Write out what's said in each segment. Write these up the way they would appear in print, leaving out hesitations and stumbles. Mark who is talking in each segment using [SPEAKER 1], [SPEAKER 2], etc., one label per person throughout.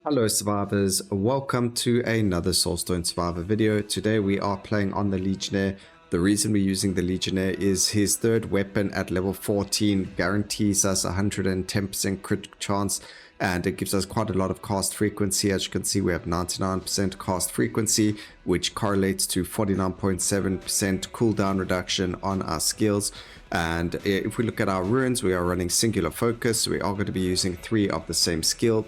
[SPEAKER 1] Hello survivors, welcome to another Soulstone survivor video. Today we are playing on the Legionnaire. The reason we're using the Legionnaire is his third weapon at level 14 guarantees us 110% crit chance, and it gives us quite a lot of cast frequency. As you can see, we have 99% cast frequency, which correlates to 49.7% cooldown reduction on our skills. And if we look at our runes, we are running singular focus. We are going to be using 3 of the same skill.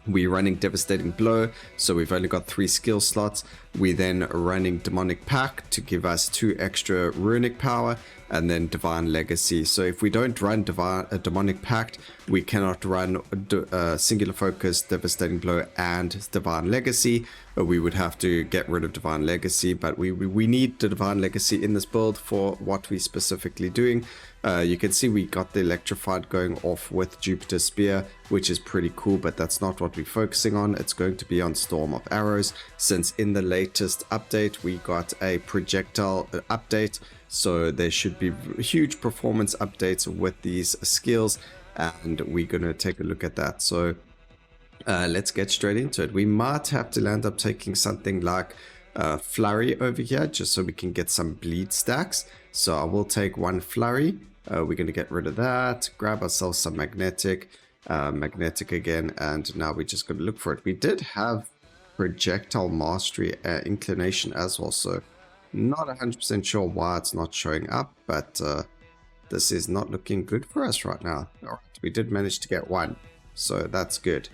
[SPEAKER 1] We're running Devastating Blow, so we've only got 3 skill slots. We then running Demonic Pact to give us 2 extra runic power, and then Divine Legacy. So if we don't run Demonic Pact, we cannot run Singular Focus, Devastating Blow, and Divine Legacy. We would have to get rid of Divine Legacy, but we need the Divine Legacy in this build for what we're specifically doing. You can see we got the Electrified going off with Jupiter Spear, which is pretty cool, but that's not what we're focusing on. It's going to be on Storm of Arrows, since in the latest update we got a Projectile update, so there should be huge performance updates with these skills, and we're going to take a look at that. So let's get straight into it. We might have to land up taking something like Flurry over here, just so we can get some bleed stacks. So I will take 1 Flurry. We're going to get rid of that, grab ourselves some magnetic again, and now we're just going to look for it. We did have Projectile Mastery inclination as well, so not 100% sure why it's not showing up, but this is not looking good for us right now. Alright, we did manage to get 1, so that's good.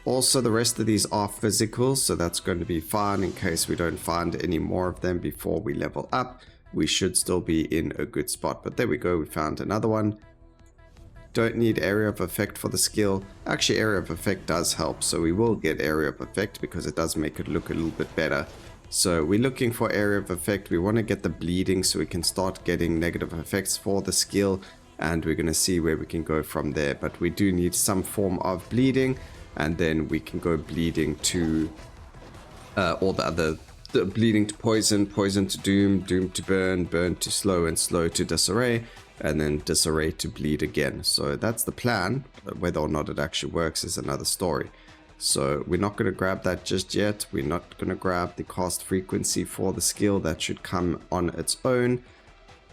[SPEAKER 1] Also, the rest of these are physical, so that's going to be fine in case we don't find any more of them before we level up. We should still be in a good spot, but there we go, we found another one. Don't need area of effect for the skill. Actually, area of effect does help, so we will get area of effect because it does make it look a little bit better. So we're looking for area of effect. We want to get the bleeding so we can start getting negative effects for the skill, and we're going to see where we can go from there. But we do need some form of bleeding, and then we can go bleeding to all the other bleeding to poison, poison to doom, doom to burn, burn to slow, and slow to disarray, and then disarray to bleed again. So that's the plan. Whether or not it actually works is another story. So we're not going to grab that just yet. We're not going to grab the cast frequency for the skill. That should come on its own.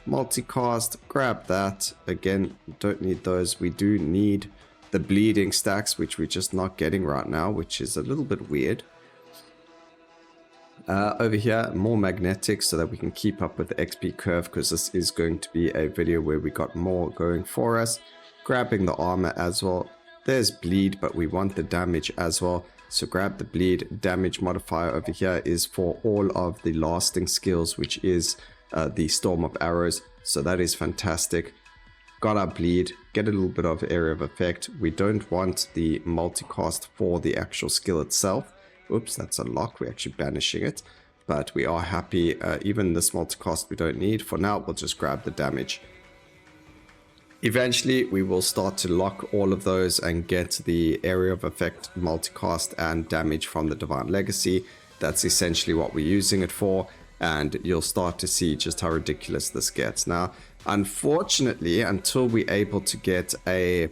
[SPEAKER 1] Multicast, grab that. Again, don't need those. We do need the bleeding stacks, which we're just not getting right now, which is a little bit weird. Over here, more magnetic so that we can keep up with the XP curve, because this is going to be a video where we got more going for us. Grabbing the armor as well. There's bleed, but we want the damage as well, so grab the bleed. Damage modifier over here is for all of the lasting skills, which is the Storm of Arrows, so that is fantastic. Got our bleed, get a little bit of area of effect. We don't want the multicast for the actual skill itself. Oops, that's a lock. We're actually banishing it, but we are happy. Even this multicast we don't need. For now, we'll just grab the damage. Eventually, we will start to lock all of those and get the area of effect, multicast, and damage from the Divine Legacy. That's essentially what we're using it for, and you'll start to see just how ridiculous this gets. Now, unfortunately, until we're able to get a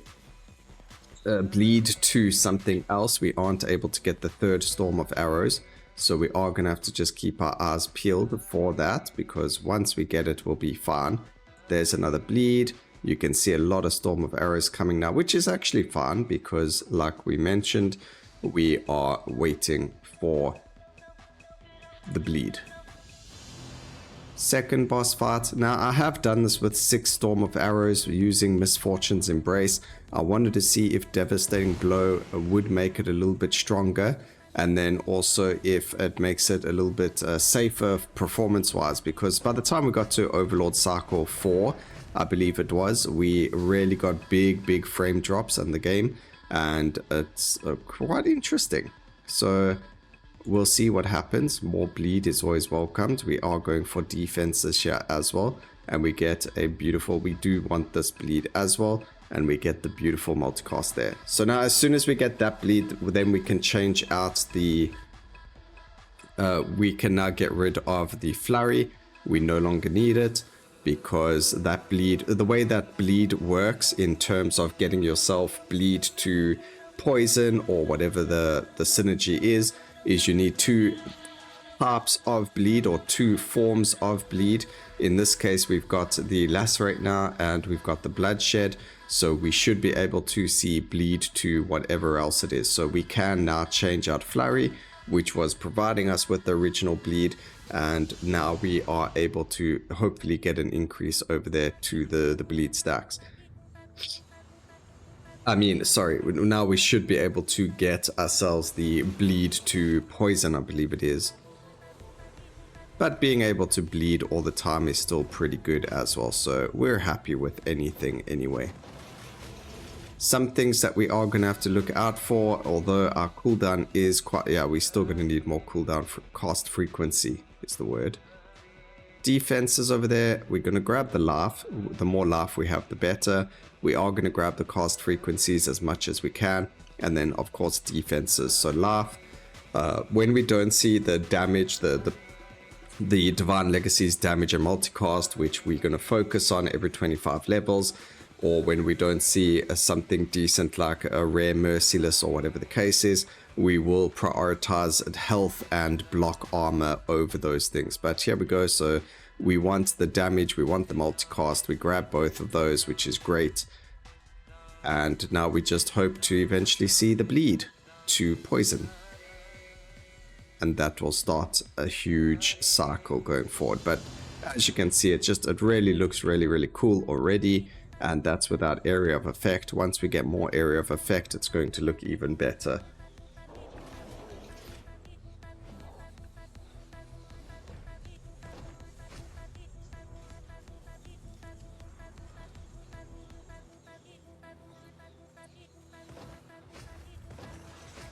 [SPEAKER 1] bleed to something else, we aren't able to get the 3rd Storm of Arrows, so we are going to have to just keep our eyes peeled for that, because once we get it, we'll be fine. There's another bleed. You can see a lot of Storm of Arrows coming now, which is actually fine, because like we mentioned, we are waiting for the bleed. Second boss fight. Now, I have done this with 6 Storm of Arrows using Misfortune's Embrace. I wanted to see if Devastating Blow would make it a little bit stronger, and then also if it makes it a little bit safer performance-wise, because by the time we got to Overlord Cycle 4, I believe it was, we really got big frame drops in the game, and it's quite interesting. So we'll see what happens. More bleed is always welcomed. We are going for defenses here as well, and we get a beautiful, we do want this bleed as well, and we get the beautiful multicast there. So now as soon as we get that bleed, then we can change out the we can now get rid of the flurry. We no longer need it, because that bleed, the way that bleed works in terms of getting yourself bleed to poison or whatever the synergy is you need 2 types of bleed or 2 forms of bleed. In this case, we've got the lacerate now and we've got the bloodshed, so we should be able to see bleed to whatever else it is. So we can now change out flurry, which was providing us with the original bleed, and now we are able to hopefully get an increase over there to the bleed stacks. I mean, sorry, now we should be able to get ourselves the bleed to poison, I believe it is. But being able to bleed all the time is still pretty good as well, so we're happy with anything anyway. Some things that we are going to have to look out for, although our cooldown is quite... yeah, we're still going to need more cooldown for cast frequency, is the word. Defenses over there, we're going to grab the life. The more life we have, the better. We are going to grab the cast frequencies as much as we can. And then, of course, defenses. So life, when we don't see the damage, the Divine Legacies damage and multicast, which we're going to focus on every 25 levels, or when we don't see something decent like a rare merciless or whatever the case is, we will prioritize health and block armor over those things. But here we go. So we want the damage, we want the multicast, we grab both of those, which is great. And now we just hope to eventually see the bleed to poison. And that will start a huge cycle going forward. But as you can see, it really looks really cool already, and that's without area of effect. Once we get more area of effect, it's going to look even better.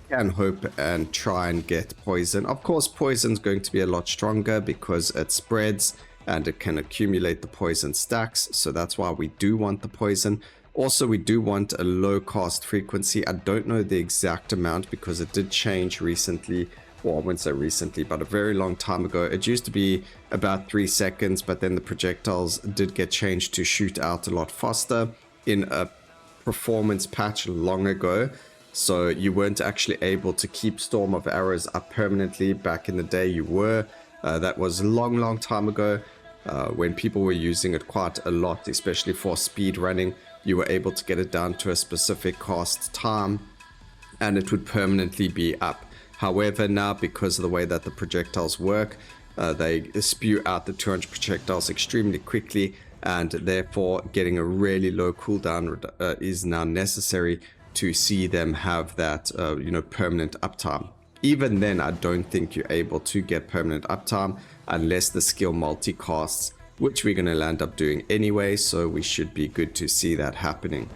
[SPEAKER 1] Can hope and try and get poison. Of course, poison's going to be a lot stronger because it spreads and it can accumulate the poison stacks, so that's why we do want the poison. Also, we do want a low cast frequency. I don't know the exact amount because it did change recently. Well, I wouldn't say recently, but a very long time ago. It used to be about 3 seconds, but then the projectiles did get changed to shoot out a lot faster in a performance patch long ago. So you weren't actually able to keep Storm of Arrows up permanently. Back in the day you were. That was a long time ago when people were using it quite a lot, especially for speed running. You were able to get it down to a specific cast time and it would permanently be up. However, now because of the way that the projectiles work, they spew out the 200 projectiles extremely quickly, and therefore getting a really low cooldown is now necessary to see them have that permanent uptime. Even then, I don't think you're able to get permanent uptime unless the skill multicasts, which we're going to land up doing anyway, so we should be good to see that happening.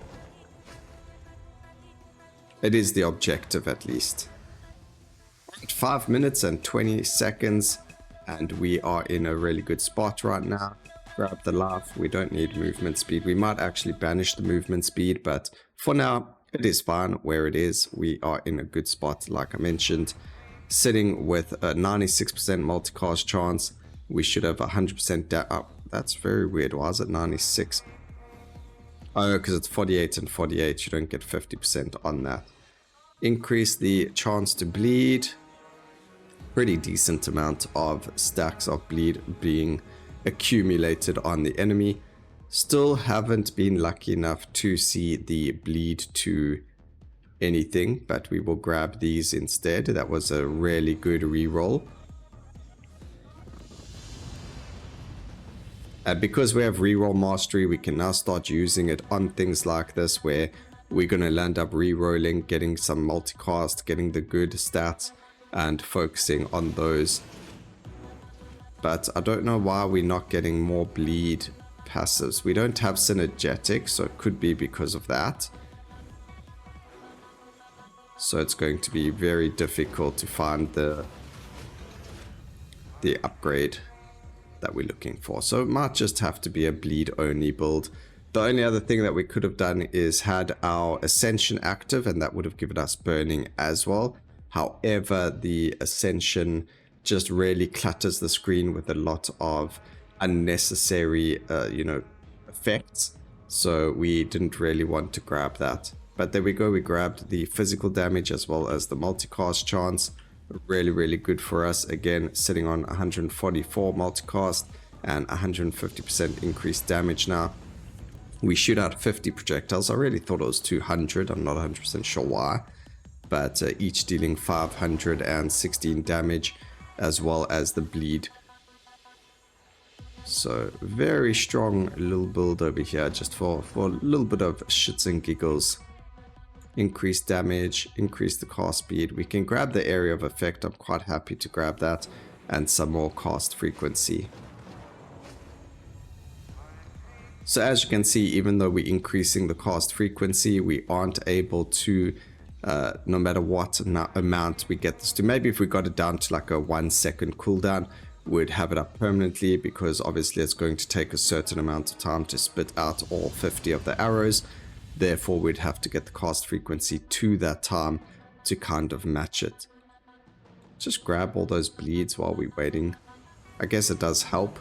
[SPEAKER 1] It is the objective, at least. 5 minutes and 20 seconds, and we are in a really good spot right now. Grab the life. We don't need movement speed. We might actually banish the movement speed, but for now, it is fine where it is. We are in a good spot, like I mentioned. Sitting with a 96% multicast chance. We should have 100% oh, that's very weird. Why is it 96? Oh, because it's 48 and 48. You don't get 50% on that. Increase the chance to bleed. Pretty decent amount of stacks of bleed being accumulated on the enemy. Still haven't been lucky enough to see the bleed to anything, but we will grab these instead. That was a really good reroll. Because we have reroll mastery, we can now start using it on things like this, where we're going to land up rerolling, getting some multicast, getting the good stats, and focusing on those. But I don't know why we're not getting more bleed passives. We don't have synergetic, so it could be because of that. So it's going to be very difficult to find the upgrade that we're looking for. So it might just have to be a bleed only build. The only other thing that we could have done is had our Ascension active, and that would have given us burning as well. However, the Ascension just really clutters the screen with a lot of unnecessary effects, so we didn't really want to grab that. But there we go, we grabbed the physical damage as well as the multicast chance. Really good for us. Again, sitting on 144 multicast and 150% increased damage now. We shoot out 50 projectiles. I really thought it was 200. I'm not 100% sure why. But each dealing 516 damage as well as the bleed. So very strong little build over here just for a little bit of shits and giggles. Increase damage, increase the cast speed. We can grab the area of effect. I'm quite happy to grab that. And some more cast frequency. So as you can see, even though we're increasing the cast frequency, we aren't able to, no matter what amount we get this to. Maybe if we got it down to like a 1 second cooldown, we'd have it up permanently, because obviously it's going to take a certain amount of time to spit out all 50 of the arrows. Therefore, we'd have to get the cast frequency to that time to kind of match it. Just grab all those bleeds while we're waiting. I guess it does help,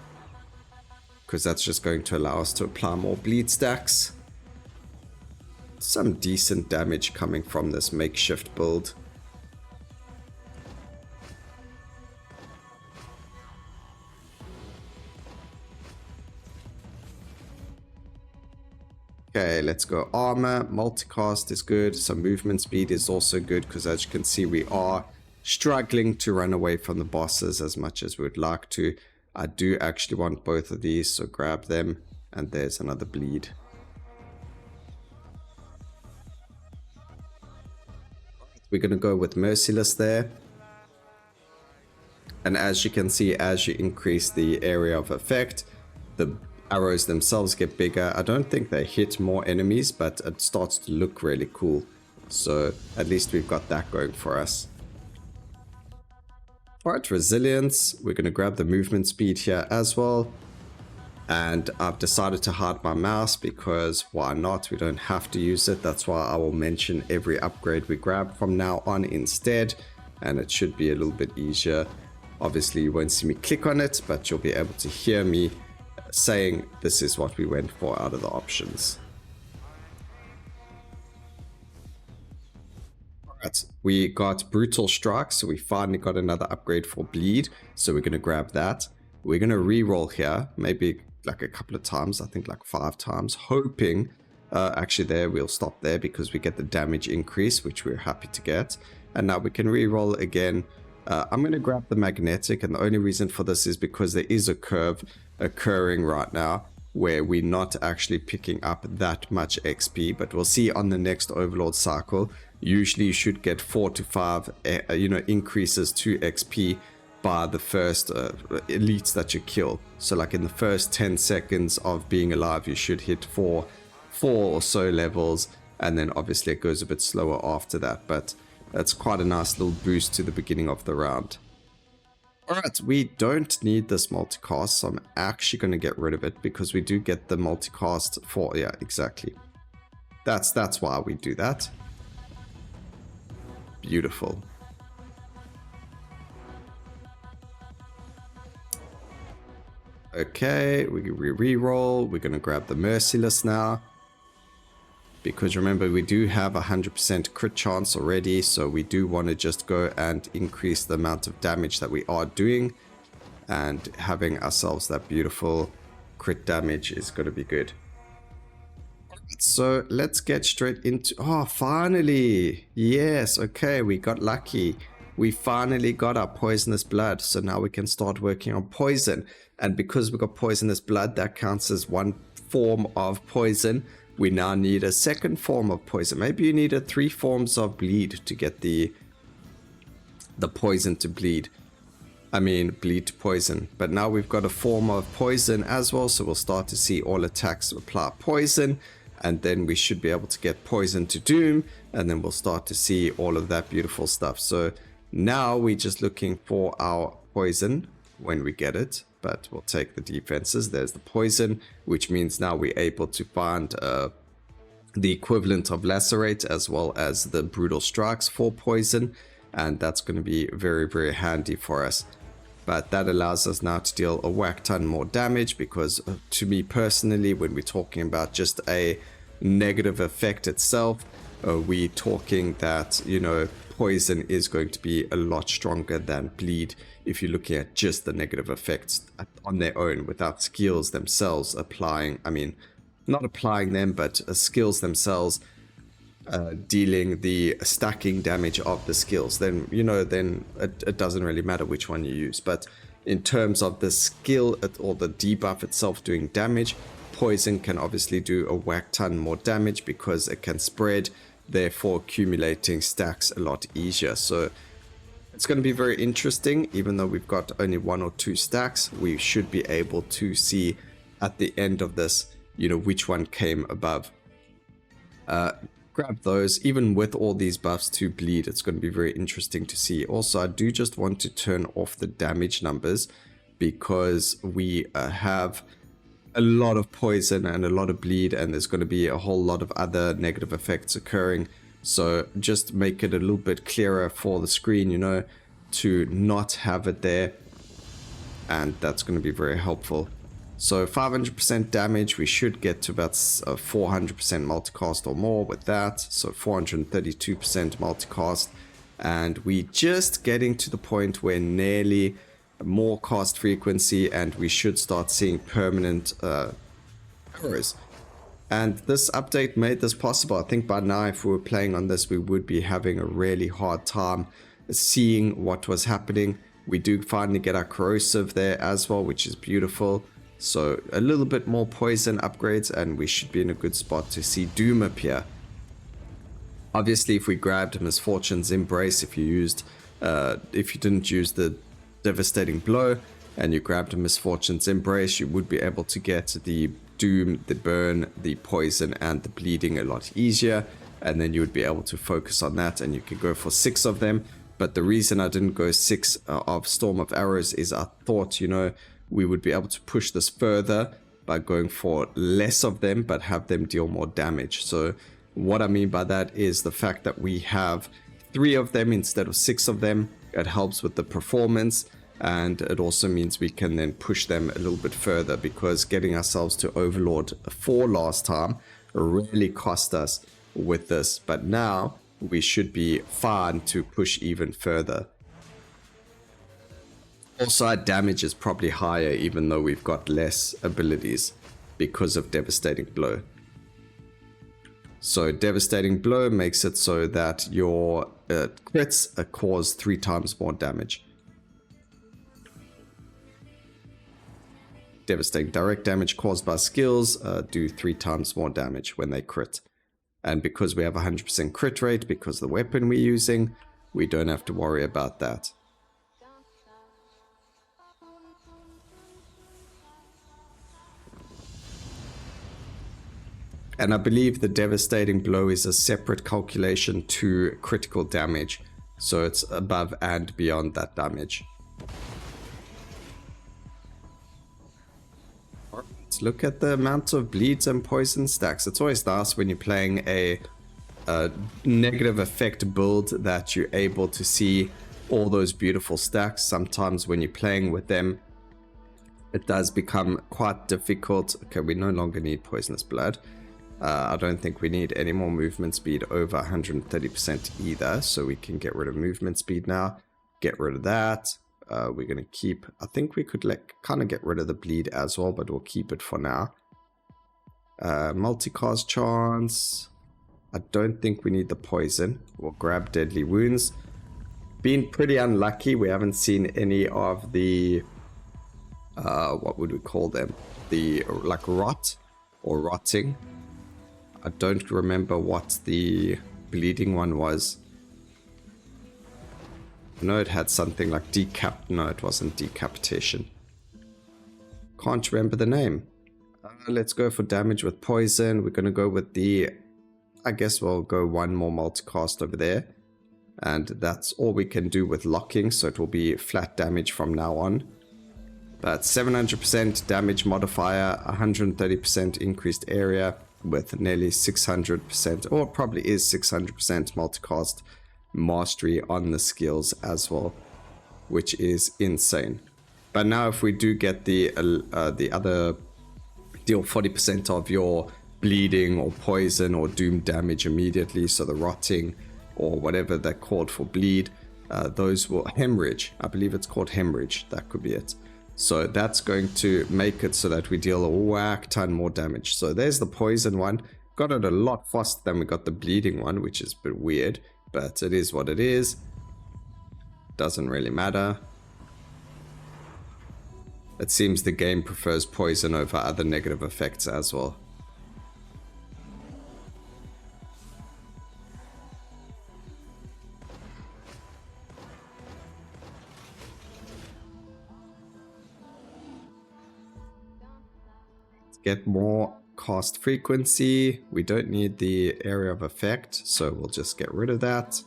[SPEAKER 1] because that's just going to allow us to apply more bleed stacks. Some decent damage coming from this makeshift build. Okay, let's go armor. Multicast is good. Some movement speed is also good, because as you can see, we are struggling to run away from the bosses as much as we would like to. I do actually want both of these, so grab them. And there's another bleed. We're going to go with Merciless there. And as you can see, as you increase the area of effect, the arrows themselves get bigger. I don't think they hit more enemies, but it starts to look really cool. So at least we've got that going for us. Alright, resilience. We're going to grab the movement speed here as well. And I've decided to hide my mouse, because why not? We don't have to use it. That's why I will mention every upgrade we grab from now on instead. And it should be a little bit easier. Obviously you won't see me click on it, but you'll be able to hear me saying this is what we went for out of the options. Alright, we got Brutal Strike, so we finally got another upgrade for bleed, so we're going to grab that. We're going to re-roll here, maybe like a couple of times, I think like 5 times, hoping, actually there we'll stop there because we get the damage increase, which we're happy to get. And now we can re-roll again. I'm going to grab the magnetic, and the only reason for this is because there is a curve occurring right now where we're not actually picking up that much XP, but we'll see on the next Overlord cycle. Usually you should get 4 to 5 increases to XP by the first elites that you kill. So like in the first 10 seconds of being alive, you should hit 4 or so levels, and then obviously it goes a bit slower after that, but that's quite a nice little boost to the beginning of the round. Alright, we don't need this multicast, so I'm actually going to get rid of it, because we do get the multicast for, yeah, exactly. That's why we do that. Beautiful. Okay, we re-roll. We're going to grab the Merciless now. Because remember, we do have 100% crit chance already, so we do want to just go and increase the amount of damage that we are doing. And having ourselves that beautiful crit damage is going to be good. So let's get straight into... Oh, finally! Yes, okay, we got lucky. We finally got our poisonous blood, so now we can start working on poison. And because we got poisonous blood, that counts as one form of poison. We now need a second form of poison. Maybe you needed 3 forms of bleed to get the poison to bleed. I mean, bleed to poison. But now we've got a form of poison as well, so we'll start to see all attacks apply poison. And then we should be able to get poison to doom, and then we'll start to see all of that beautiful stuff. So now we're just looking for our poison when we get it. But we'll take the defenses. There's the poison, which means now we're able to find the equivalent of lacerate as well as the brutal strikes for poison, and that's going to be very, very handy for us. But that allows us now to deal a whack ton more damage, because to me personally, when we're talking about just a negative effect itself, we talking that, you know, poison is going to be a lot stronger than bleed if you're looking at just the negative effects on their own without skills themselves applying, I mean, not applying them, but skills themselves dealing the stacking damage of the skills. Then, you know, then it doesn't really matter which one you use. But in terms of the skill or the debuff itself doing damage, poison can obviously do a whack ton more damage because it can spread, therefore accumulating stacks a lot easier. So it's going to be very interesting. Even though we've got only 1 or 2 stacks, we should be able to see at the end of this, you know, which one came above. Grab those. Even with all these buffs to bleed, it's going to be very interesting to see. Also, I do just want to turn off the damage numbers because we have a lot of poison and a lot of bleed, and there's going to be a whole lot of other negative effects occurring. So just make it a little bit clearer for the screen, you know, to not have it there, and that's going to be very helpful. So 500% damage, we should get to about 400% multicast or more with that. So 432% multicast, and we just getting to the point where nearly more cast frequency, and we should start seeing permanent errors. And this update made this possible. I think by now, if we were playing on this, we would be having a really hard time seeing what was happening. We do finally get our corrosive there as well, which is beautiful. So a little bit more poison upgrades, and we should be in a good spot to see Doom appear. Obviously, if we grabbed Misfortune's Embrace, if you didn't use the Devastating Blow and you grabbed a Misfortune's Embrace, you would be able to get the Doom, the Burn, the Poison, and the Bleeding a lot easier, and then you would be able to focus on that, and you can go for 6 of them. But the reason I didn't go 6 of Storm of Arrows is I thought, you know, we would be able to push this further by going for less of them but have them deal more damage. So what I mean by that is the fact that we have 3 of them instead of 6 of them. It helps with the performance, and it also means we can then push them a little bit further, because getting ourselves to Overlord 4 last time really cost us with this, but now we should be fine to push even further. Also, our damage is probably higher even though we've got less abilities because of Devastating Blow. So Devastating Blow makes it so that your crits cause 3 times more damage. Devastating direct damage caused by skills do 3 times more damage when they crit. And because we have 100% crit rate, because the weapon we're using, we don't have to worry about that. And I believe the Devastating Blow is a separate calculation to critical damage. So it's above and beyond that damage. Let's look at the amount of bleeds and poison stacks. It's always nice when you're playing a negative effect build that you're able to see all those beautiful stacks. Sometimes when you're playing with them, it does become quite difficult. Okay, we no longer need Poisonous Blood. I don't think we need any more movement speed over 130% either, so we can get rid of movement speed now. Get rid of that. We're going to keep, I think we could kind of get rid of the bleed as well, but we'll keep it for now. Multicast chance. I don't think we need the poison. We'll grab Deadly Wounds. Been pretty unlucky. We haven't seen any of the, what would we call them? The, like, rot or rotting. I don't remember what the bleeding one was. I know it had something like no, it wasn't decapitation. Can't remember the name. Let's go for damage with poison. We're going to go with the, I guess we'll go 1 more multicast over there. And that's all we can do with locking, so it will be flat damage from now on. But 700% damage modifier, 130% increased area, with nearly 600%, or probably is 600% multicast mastery on the skills as well, which is insane. But now if we do get the other deal 40% of your bleeding or poison or doom damage immediately. So the rotting or whatever that called for bleed, those will hemorrhage. I believe it's called hemorrhage. That could be it. So that's going to make it so that we deal a whack ton more damage. So there's the poison one. Got it a lot faster than we got the bleeding one, which is a bit weird, but it is what it is. Doesn't really matter. It seems the game prefers poison over other negative effects as well. Let's get more cast frequency. We don't need the area of effect, so we'll just get rid of that.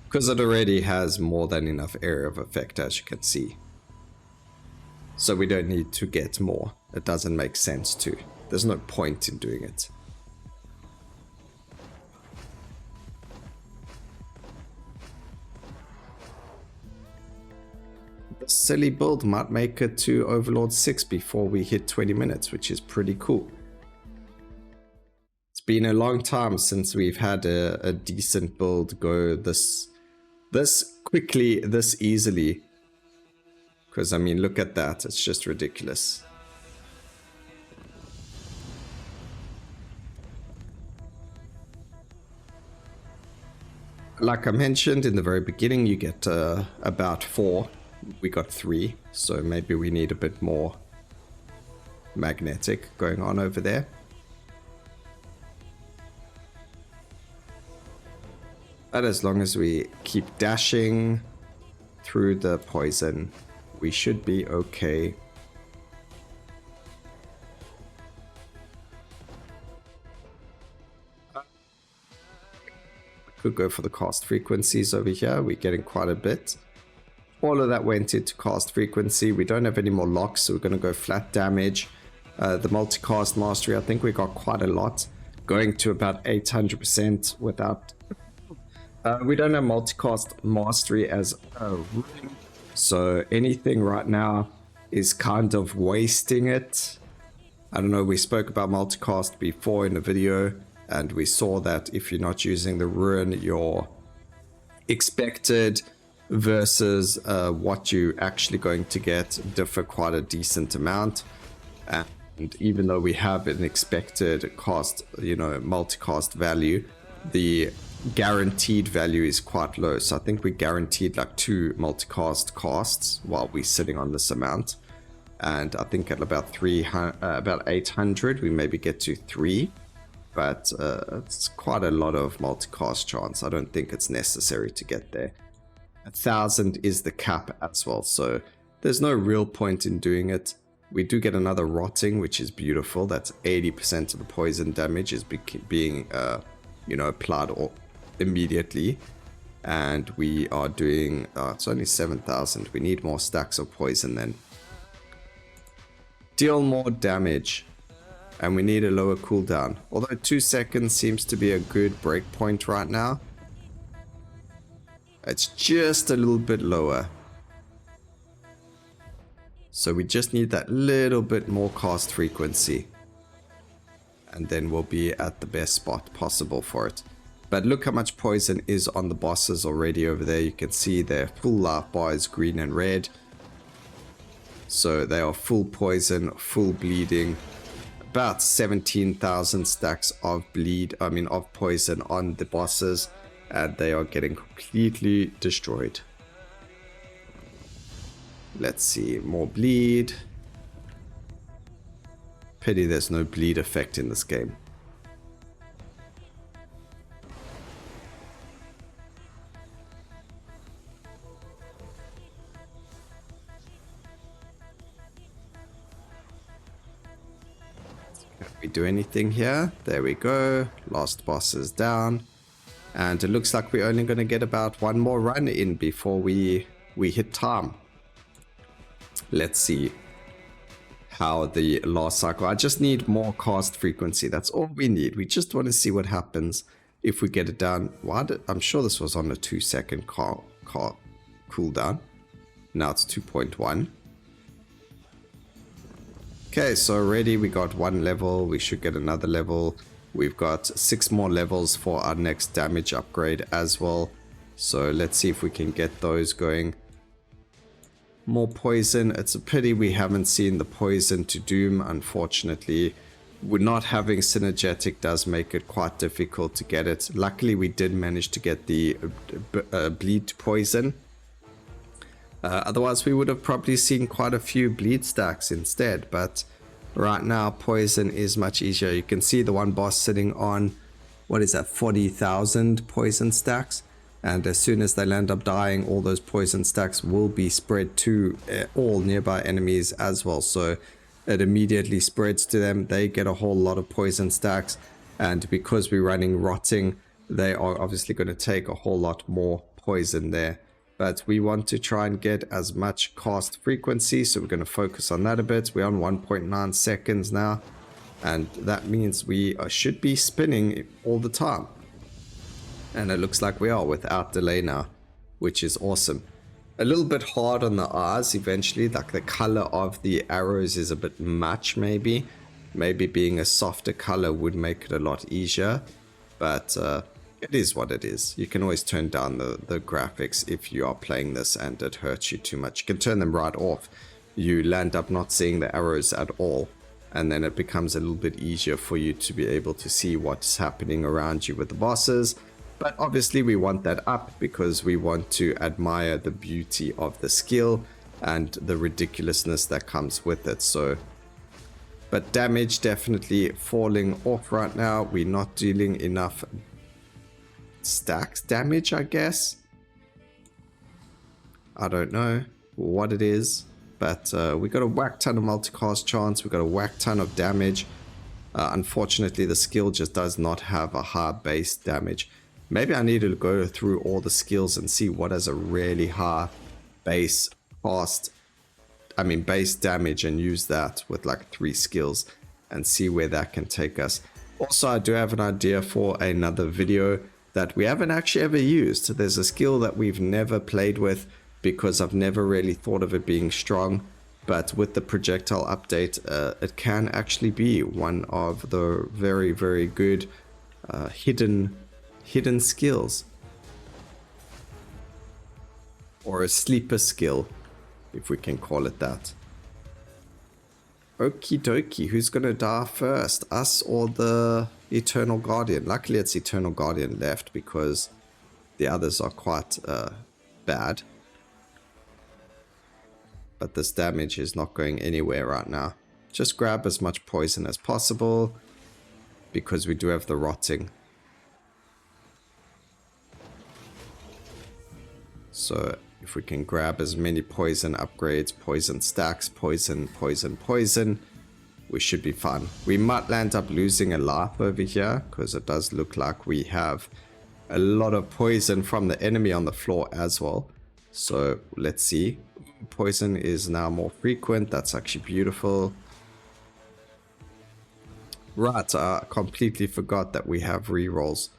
[SPEAKER 1] Because it already has more than enough area of effect, as you can see. So we don't need to get more. It doesn't make sense to. There's no point in doing it. The silly build might make it to Overlord 6 before we hit 20 minutes, which is pretty cool. It's been a long time since we've had a decent build go this quickly, this easily. Because, I mean, look at that. It's just ridiculous. Like I mentioned in the very beginning, you get about 4. We got 3. So maybe we need a bit more magnetic going on over there. But as long as we keep dashing through the poison, we should be okay. We could go for the cast frequencies over here. We're getting quite a bit. All of that went into cast frequency. We don't have any more locks, so we're going to go flat damage. The multicast mastery, I think we got quite a lot. Going to about 800% without... we don't have multicast mastery as a rule, so anything right now is kind of wasting it. I don't know, we spoke about multicast before in the video, and we saw that if you're not using the ruin, your expected versus what you're actually going to get differ quite a decent amount. And even though we have an expected cost, you know, multicast value, the guaranteed value is quite low. So I think we guaranteed like 2 multicast casts while we're sitting on this amount, and I think at about 800 we maybe get to 3, but it's quite a lot of multicast chance. I don't think it's necessary to get there. 1,000 is the cap as well, so there's no real point in doing it. We do get another rotting, which is beautiful. That's 80% of the poison damage is being you know, applied immediately, and we are doing it's only 7,000. We need more stacks of poison then. Deal more damage, and we need a lower cooldown, although 2 seconds seems to be a good breakpoint right now. It's just a little bit lower, so we just need that little bit more cast frequency, and then we'll be at the best spot possible for it. But look how much poison is on the bosses already over there. You can see their full life bar is green and red. So they are full poison, full bleeding. About 17,000 stacks of of poison on the bosses. And they are getting completely destroyed. Let's see, more bleed. Pity there's no bleed effect in this game. We do anything here? There we go. Last boss is down, and it looks like we're only going to get about 1 more run in before we hit time. Let's see how the last cycle. I just need more cast frequency. That's all we need. We just want to see what happens if we get it down. I'm sure this was on a 2-second cooldown. Now it's 2.1. Okay, so already we got 1 level. We should get another level. We've got 6 more levels for our next damage upgrade as well. So let's see if we can get those going. More poison. It's a pity we haven't seen the poison to doom, unfortunately. We're not having synergetic does make it quite difficult to get it. Luckily we did manage to get the bleed to poison. Otherwise we would have probably seen quite a few bleed stacks instead, but right now poison is much easier. You can see the one boss sitting on, what is that, 40,000 poison stacks, and as soon as they land up dying, all those poison stacks will be spread to all nearby enemies as well. So it immediately spreads to them. They get a whole lot of poison stacks, and because we're running rotting, they are obviously going to take a whole lot more poison there. But we want to try and get as much cast frequency, so we're going to focus on that a bit. We're on 1.9 seconds now, and that means we should be spinning all the time. And it looks like we are without delay now, which is awesome. A little bit hard on the eyes eventually, like the color of the arrows is a bit much maybe. Maybe being a softer color would make it a lot easier, but it is what it is. You can always turn down the graphics if you are playing this and it hurts you too much. You can turn them right off. You land up not seeing the arrows at all, and then it becomes a little bit easier for you to be able to see what's happening around you with the bosses. But obviously we want that up because we want to admire the beauty of the skill and the ridiculousness that comes with it. So, but damage definitely falling off right now. We're not dealing enough stacks damage, I guess. I don't know what it is, but we got a whack ton of multicast chance. We got a whack ton of damage. Unfortunately, the skill just does not have a high base damage. Maybe I need to go through all the skills and see what has a really high base base damage, and use that with like 3 skills and see where that can take us. Also, I do have an idea for another video that we haven't actually ever used. There's a skill that we've never played with because I've never really thought of it being strong, but with the projectile update, it can actually be one of the very, very good hidden skills, or a sleeper skill, if we can call it that. Okie dokie, who's gonna die first, us or the Eternal Guardian? Luckily it's Eternal Guardian left because the others are quite bad, but this damage is not going anywhere right now. Just grab as much poison as possible because we do have the rotting. So if we can grab as many poison upgrades, poison stacks, poison, we should be fine. We might land up losing a life over here because it does look like we have a lot of poison from the enemy on the floor as well. So let's see. Poison is now more frequent. That's actually beautiful. Right, I completely forgot that we have rerolls.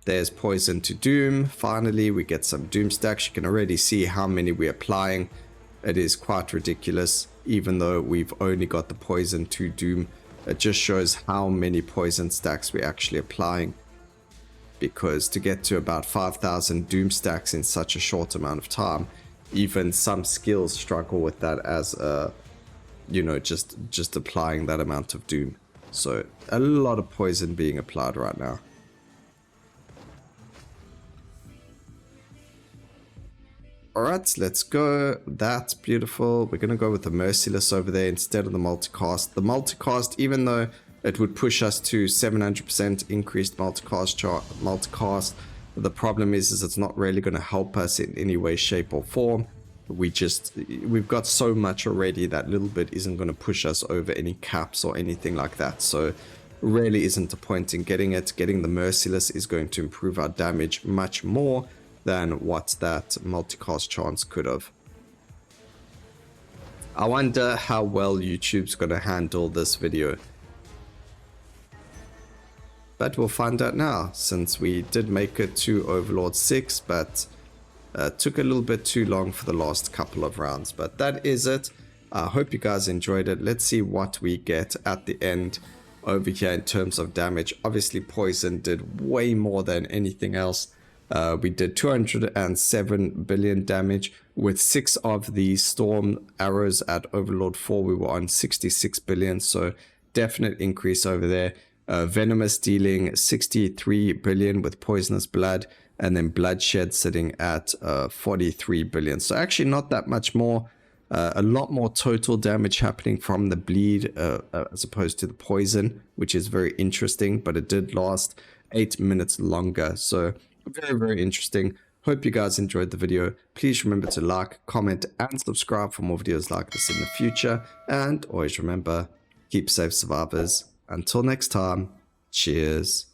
[SPEAKER 1] There's poison to doom. Finally, we get some doom stacks. You can already see how many we're applying. It is quite ridiculous. Even though we've only got the poison to doom, it just shows how many poison stacks we're actually applying. Because to get to about 5,000 doom stacks in such a short amount of time, even some skills struggle with that as just applying that amount of doom. So a lot of poison being applied right now. Alright, let's go. That's beautiful. We're going to go with the Merciless over there instead of the multicast. The multicast, even though it would push us to 700% increased multicast, the problem is it's not really going to help us in any way, shape or form. We've got so much already that little bit isn't going to push us over any caps or anything like that. So really isn't a point in getting it. Getting the Merciless is going to improve our damage much more than what that multicast chance could have. I wonder how well YouTube's going to handle this video. But we'll find out now, since we did make it to Overlord 6, but took a little bit too long for the last couple of rounds. But that is it. I hope you guys enjoyed it. Let's see what we get at the end over here in terms of damage. Obviously, poison did way more than anything else. We did 207 billion damage with 6 of the storm arrows at Overlord 4. We were on 66 billion, so definite increase over there. Venomous dealing 63 billion with poisonous blood, and then bloodshed sitting at 43 billion. So actually not that much more. A lot more total damage happening from the bleed as opposed to the poison, which is very interesting, but it did last 8 minutes longer. So very, very interesting. Hope you guys enjoyed the video. Please remember to like, comment, and subscribe for more videos like this in the future. And always remember, keep safe, survivors. Until next time, cheers.